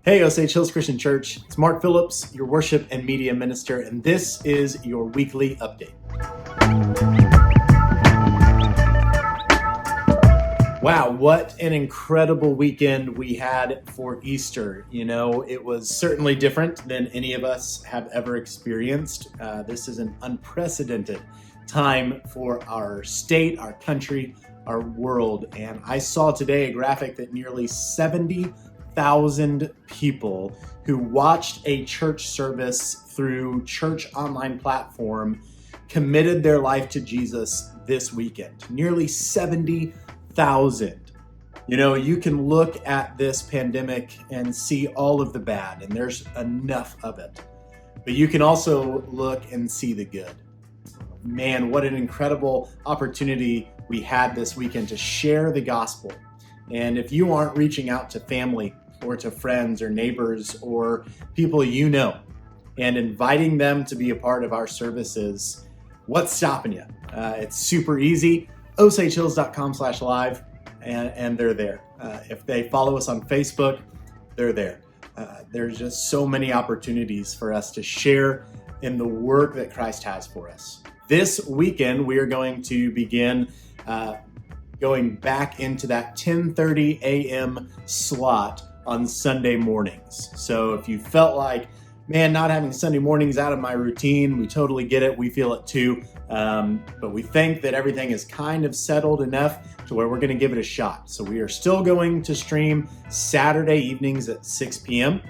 Hey, Osage Hills Christian Church. It's Mark Phillips, your worship and media minister, and this is your weekly update. Wow, what an incredible weekend we had for Easter. You know, it was certainly different than any of us have ever experienced. This is an unprecedented time for our state, our country, our world. And I saw today a graphic that nearly 70,000 people who watched a church service through church online platform committed their life to Jesus this weekend. Nearly 70,000. You know, you can look at this pandemic and see all of the bad, and there's enough of it. But you can also look and see the good. Man, what an incredible opportunity we had this weekend to share the gospel. And if you aren't reaching out to family or to friends or neighbors or people you know and inviting them to be a part of our services, what's stopping you? It's super easy. OsageHills.com/live, and they're there. If they follow us on Facebook, they're there. There's just so many opportunities for us to share in the work that Christ has for us. This weekend, we are going to begin going back into that 10:30 a.m. slot on Sunday mornings. So if you felt like, man, not having Sunday mornings out of my routine, we totally get it. We feel it too. But we think that everything is kind of settled enough to where we're going to give it a shot. So we are still going to stream Saturday evenings at 6 p.m.,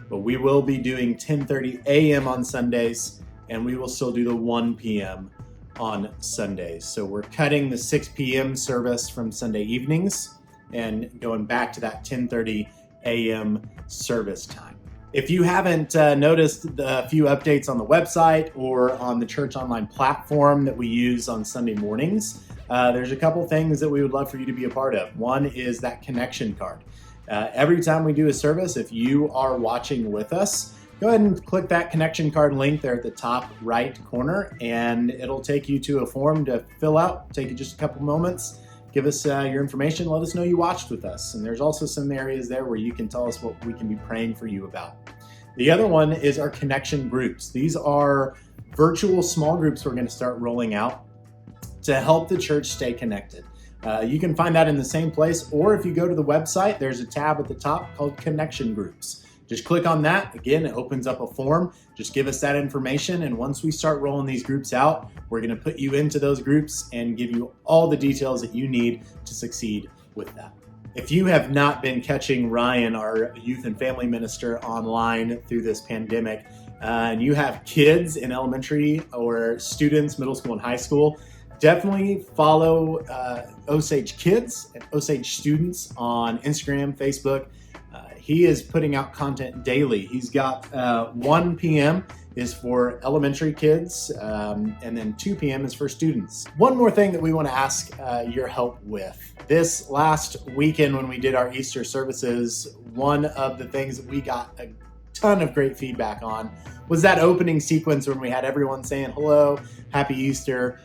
but we will be doing 10:30 a.m. on Sundays, and we will still do the 1 p.m. on Sundays. So we're cutting the 6 p.m. service from Sunday evenings and going back to that 10:30 a.m. service time. If you haven't noticed the few updates on the website or on the church online platform that we use on Sunday mornings, there's a couple things that we would love for you to be a part of. One is that connection card. Every time we do a service, if you are watching with us, go ahead and click that connection card link there at the top right corner, and it'll take you to a form to fill out. Take you just a couple moments. Give us your information. Let us know you watched with us. And there's also some areas there where you can tell us what we can be praying for you about. The other one is our connection groups. These are virtual small groups we're going to start rolling out to help the church stay connected. You can find that in the same place, or if you go to the website, there's a tab at the top called Connection Groups. Just click on that. Again, it opens up a form. Just give us that information. And once we start rolling these groups out, we're going to put you into those groups and give you all the details that you need to succeed with that. If you have not been catching Ryan, our youth and family minister, online through this pandemic, and you have kids in elementary or students, middle school and high school, definitely follow Osage Kids and Osage Students on Instagram, Facebook. He is putting out content daily. He's got 1 p.m. is for elementary kids, and then 2 p.m. is for students. One more thing that we want to ask your help with. This last weekend when we did our Easter services, one of the things that we got a ton of great feedback on was that opening sequence when we had everyone saying hello, happy Easter.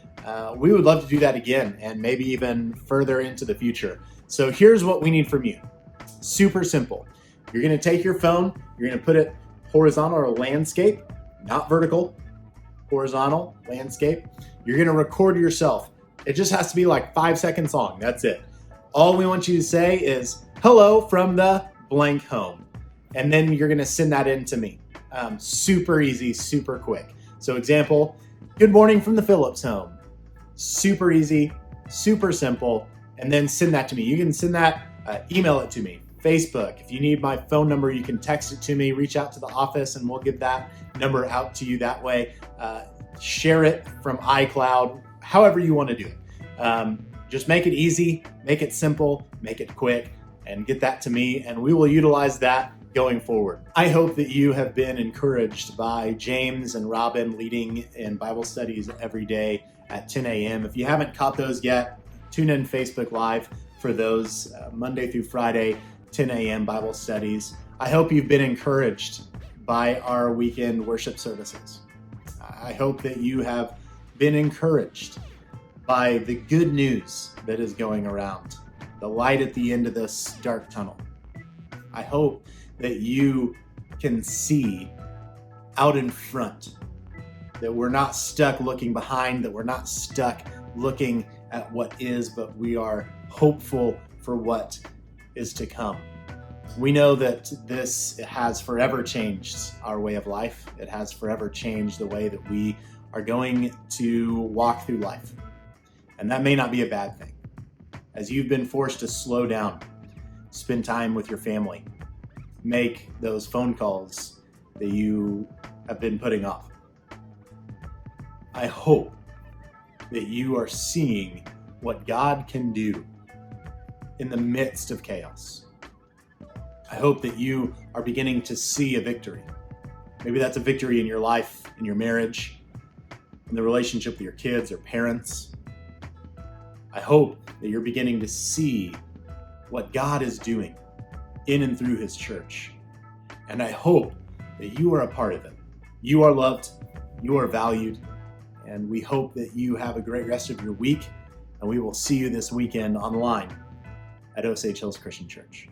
We would love to do that again and maybe even further into the future. So here's what we need from you. Super simple. You're going to take your phone, you're going to put it horizontal or landscape, not vertical, horizontal, landscape. You're going to record yourself. It just has to be like 5 seconds long. That's it. All we want you to say is, hello from the blank home. And then you're going to send that in to me. Super easy, super quick. So example, good morning from the Phillips home. Super easy, super simple. And then send that to me. You can send that, email it to me. Facebook. If you need my phone number, you can text it to me, reach out to the office, and we'll give that number out to you that way. Share it from iCloud, however you want to do it. Just make it easy, make it simple, make it quick, and get that to me, and we will utilize that going forward. I hope that you have been encouraged by James and Robin leading in Bible studies every day at 10 a.m. If you haven't caught those yet, tune in Facebook Live for those Monday through Friday, 10 a.m. Bible studies. I hope you've been encouraged by our weekend worship services. I hope that you have been encouraged by the good news that is going around, the light at the end of this dark tunnel. I hope that you can see out in front, that we're not stuck looking behind, that we're not stuck looking at what is, but we are hopeful for what is to come. We know that this has forever changed our way of life. It has forever changed the way that we are going to walk through life. And that may not be a bad thing. As you've been forced to slow down, spend time with your family, make those phone calls that you have been putting off. I hope that you are seeing what God can do in the midst of chaos. I hope that you are beginning to see a victory. Maybe that's a victory in your life, in your marriage, in the relationship with your kids or parents. I hope that you're beginning to see what God is doing in and through His church. And I hope that you are a part of it. You are loved, you are valued, and we hope that you have a great rest of your week, and we will see you this weekend online at Osage Hills Christian Church.